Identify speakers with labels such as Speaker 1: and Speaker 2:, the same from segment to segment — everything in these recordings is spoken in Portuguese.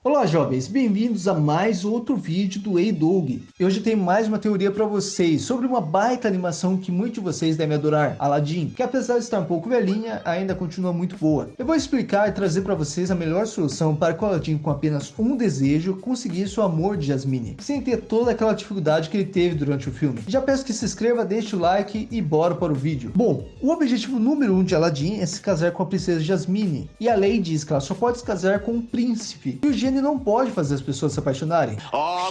Speaker 1: Olá jovens, bem-vindos a mais outro vídeo do Ei Doug. E hoje tem mais uma teoria para vocês sobre uma baita animação que muitos de vocês devem adorar, Aladdin, que apesar de estar um pouco velhinha, ainda continua muito boa. Eu vou explicar e trazer para vocês a melhor solução para que o Aladdin, com apenas um desejo, conseguisse o amor de Jasmine, sem ter toda aquela dificuldade que ele teve durante o filme. Já peço que se inscreva, deixe o like e bora para o vídeo. Bom, o objetivo número 1 de Aladdin é se casar com a princesa Jasmine, e a lei diz que ela só pode se casar com um príncipe, e o gênio não pode fazer as pessoas se apaixonarem.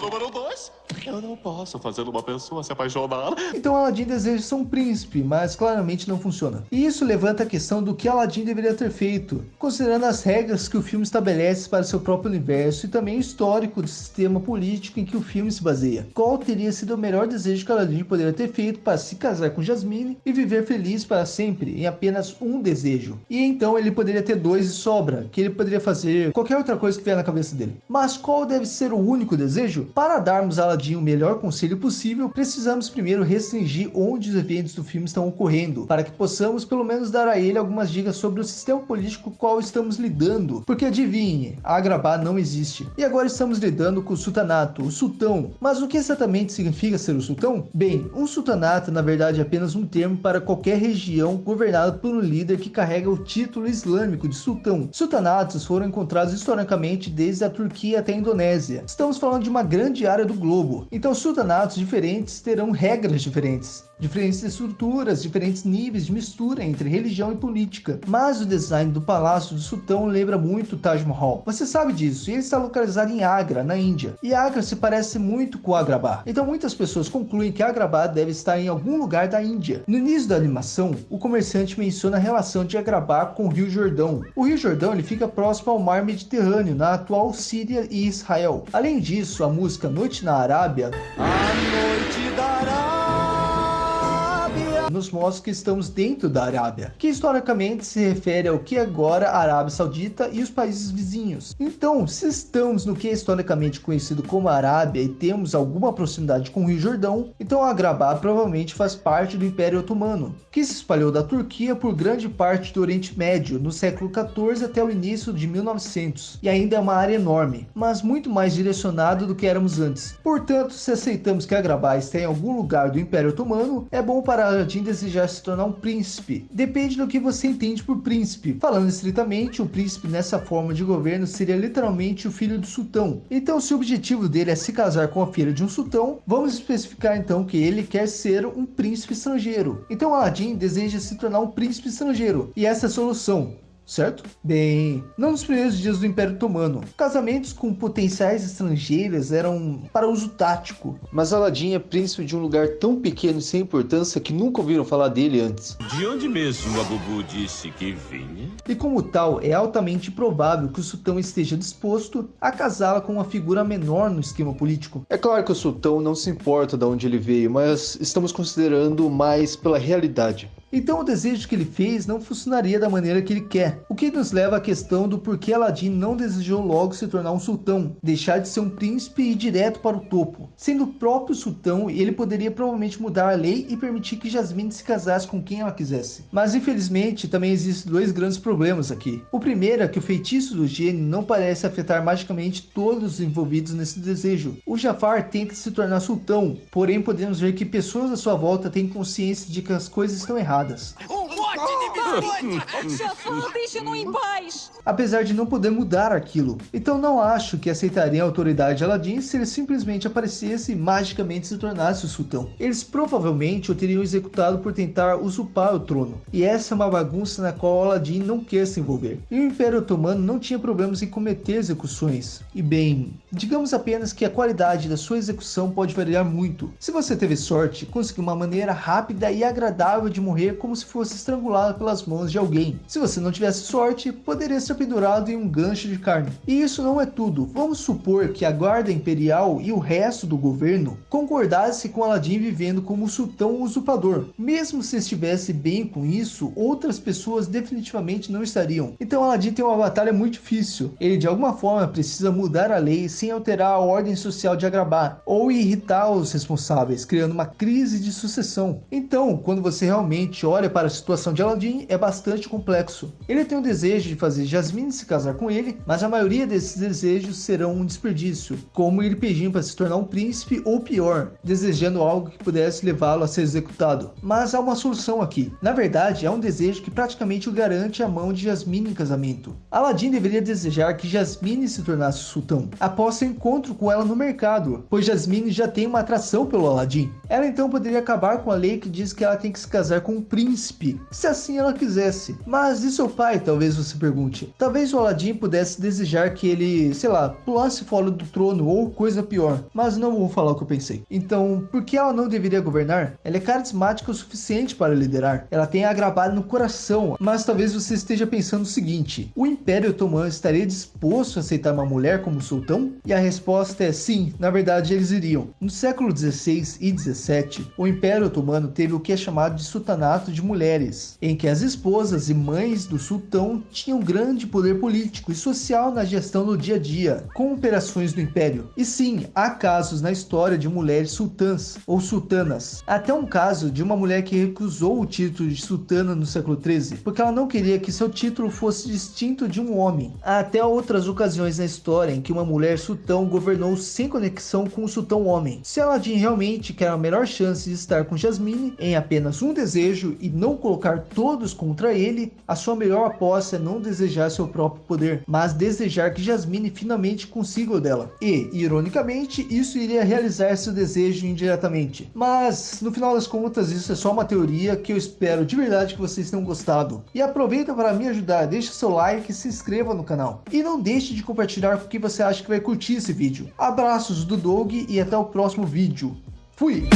Speaker 2: Número 2, eu não posso fazer uma pessoa se apaixonar.
Speaker 1: Então Aladdin deseja ser um príncipe, mas claramente não funciona. E isso levanta a questão do que Aladdin deveria ter feito, considerando as regras que o filme estabelece para seu próprio universo e também o histórico do sistema político em que o filme se baseia. Qual teria sido o melhor desejo que Aladdin poderia ter feito para se casar com Jasmine e viver feliz para sempre em apenas um desejo? E então ele poderia ter dois de sobra, que ele poderia fazer qualquer outra coisa que vier na cabeça dele. Mas qual deve ser o único desejo? Para darmos a Aladdin o melhor conselho possível, precisamos primeiro restringir onde os eventos do filme estão ocorrendo, para que possamos pelo menos dar a ele algumas dicas sobre o sistema político com o qual estamos lidando. Porque adivinhe, Agrabah não existe. E agora estamos lidando com o sultanato, o sultão. Mas o que exatamente significa ser o sultão? Bem, um sultanato na verdade é apenas um termo para qualquer região governada por um líder que carrega o título islâmico de sultão. Sultanatos foram encontrados historicamente desde a Turquia até a Indonésia. Estamos falando de uma grande área do globo. Então sultanatos diferentes terão regras diferentes, diferentes estruturas, diferentes níveis de mistura entre religião e política. Mas o design do palácio do sultão lembra muito o Taj Mahal. Você sabe disso, e ele está localizado em Agra, na Índia. E Agra se parece muito com Agrabah. Então muitas pessoas concluem que Agrabah deve estar em algum lugar da Índia. No início da animação, o comerciante menciona a relação de Agrabah com o Rio Jordão. O Rio Jordão ele fica próximo ao mar Mediterrâneo, na atual Síria e Israel. Além disso, a música Noite na Arábia, nos mostra que estamos dentro da Arábia, que historicamente se refere ao que agora a Arábia Saudita e os países vizinhos. Então, se estamos no que é historicamente conhecido como Arábia e temos alguma proximidade com o Rio Jordão, então Agrabah provavelmente faz parte do Império Otomano, que se espalhou da Turquia por grande parte do Oriente Médio no século XIV até o início de 1900, e ainda é uma área enorme, mas muito mais direcionado do que éramos antes. Portanto, se aceitamos que Agrabah está em algum lugar do Império Otomano, é bom para Aladdin desejar se tornar um príncipe. Depende do que você entende por príncipe. Falando estritamente, o príncipe nessa forma de governo seria literalmente o filho do sultão. Então, se o objetivo dele é se casar com a filha de um sultão, vamos especificar então que ele quer ser um príncipe estrangeiro. Então Aladdin deseja se tornar um príncipe estrangeiro, e essa é a solução. Certo? Bem, não nos primeiros dias do Império Otomano, casamentos com potenciais estrangeiras eram para uso tático. Mas Aladdin é príncipe de um lugar tão pequeno e sem importância que nunca ouviram falar dele antes.
Speaker 2: De onde mesmo a Bubu disse que vinha?
Speaker 1: E como tal, é altamente provável que o sultão esteja disposto a casá-la com uma figura menor no esquema político. É claro que o sultão não se importa de onde ele veio, mas estamos considerando mais pela realidade. Então o desejo que ele fez não funcionaria da maneira que ele quer, o que nos leva à questão do porquê Aladdin não desejou logo se tornar um sultão, deixar de ser um príncipe e ir direto para o topo. Sendo o próprio sultão, ele poderia provavelmente mudar a lei e permitir que Jasmine se casasse com quem ela quisesse. Mas infelizmente também existem dois grandes problemas aqui. O primeiro é que o feitiço do gênio não parece afetar magicamente todos os envolvidos nesse desejo. O Jafar tenta se tornar sultão, porém podemos ver que pessoas à sua volta têm consciência de que as coisas estão erradas.
Speaker 3: Um monte de biscoito! Jafar, deixa-no em paz!
Speaker 1: Apesar de não poder mudar aquilo. Então não acho que aceitariam a autoridade de Aladdin se ele simplesmente aparecesse e magicamente se tornasse o sultão. Eles provavelmente o teriam executado por tentar usurpar o trono. E essa é uma bagunça na qual Aladdin não quer se envolver. E o Império Otomano não tinha problemas em cometer execuções. E bem, digamos apenas que a qualidade da sua execução pode variar muito. Se você teve sorte, conseguiu uma maneira rápida e agradável de morrer como se fosse estrangulado pelas mãos de alguém. Se você não tivesse sorte, poderia ser pendurado em um gancho de carne. E isso não é tudo. Vamos supor que a guarda imperial e o resto do governo concordasse com Aladdin vivendo como sultão usurpador. Mesmo se estivesse bem com isso, outras pessoas definitivamente não estariam. Então Aladdin tem uma batalha muito difícil. Ele de alguma forma precisa mudar a lei sem alterar a ordem social de Agrabah, ou irritar os responsáveis, criando uma crise de sucessão. Então, quando você realmente olha para a situação de Aladdin, Aladdin é bastante complexo. Ele tem o desejo de fazer Jasmine se casar com ele, mas a maioria desses desejos serão um desperdício, como ir pedindo para se tornar um príncipe ou pior, desejando algo que pudesse levá-lo a ser executado. Mas há uma solução aqui. Na verdade, é um desejo que praticamente o garante a mão de Jasmine em casamento. Aladdin deveria desejar que Jasmine se tornasse sultão após seu encontro com ela no mercado, pois Jasmine já tem uma atração pelo Aladdin. Ela então poderia acabar com a lei que diz que ela tem que se casar com um príncipe, se assim ela quisesse. Mas e seu pai, talvez você pergunte? Talvez o Aladdin pudesse desejar que ele, sei lá, pulasse fora do trono ou coisa pior, mas não vou falar o que eu pensei. Então, por que ela não deveria governar? Ela é carismática o suficiente para liderar. Ela tem a gravada no coração, mas talvez você esteja pensando o seguinte: o Império Otomano estaria disposto a aceitar uma mulher como sultão? E a resposta é sim, na verdade eles iriam. No século XVI e XVII, o Império Otomano teve o que é chamado de sultanato de mulheres, em que as esposas e mães do sultão tinham grande poder político e social na gestão do dia a dia, com operações do Império. E sim, há casos na história de mulheres sultãs ou sultanas. Até um caso de uma mulher que recusou o título de sultana no século XIII, porque ela não queria que seu título fosse distinto de um homem. Há até outras ocasiões na história em que uma mulher sultão governou sem conexão com o sultão homem. Se Aladdin realmente quer a melhor chance de estar com Jasmine em apenas um desejo e não colocar todos contra ele, a sua melhor aposta é não desejar seu próprio poder, mas desejar que Jasmine finalmente consiga o dela. E, ironicamente, isso iria realizar seu desejo indiretamente. Mas, no final das contas, isso é só uma teoria que eu espero de verdade que vocês tenham gostado. E aproveita para me ajudar, deixa seu like e se inscreva no canal. E não deixe de compartilhar com quem você acha que vai curtir esse vídeo. Abraços do Doug e até o próximo vídeo. Fui!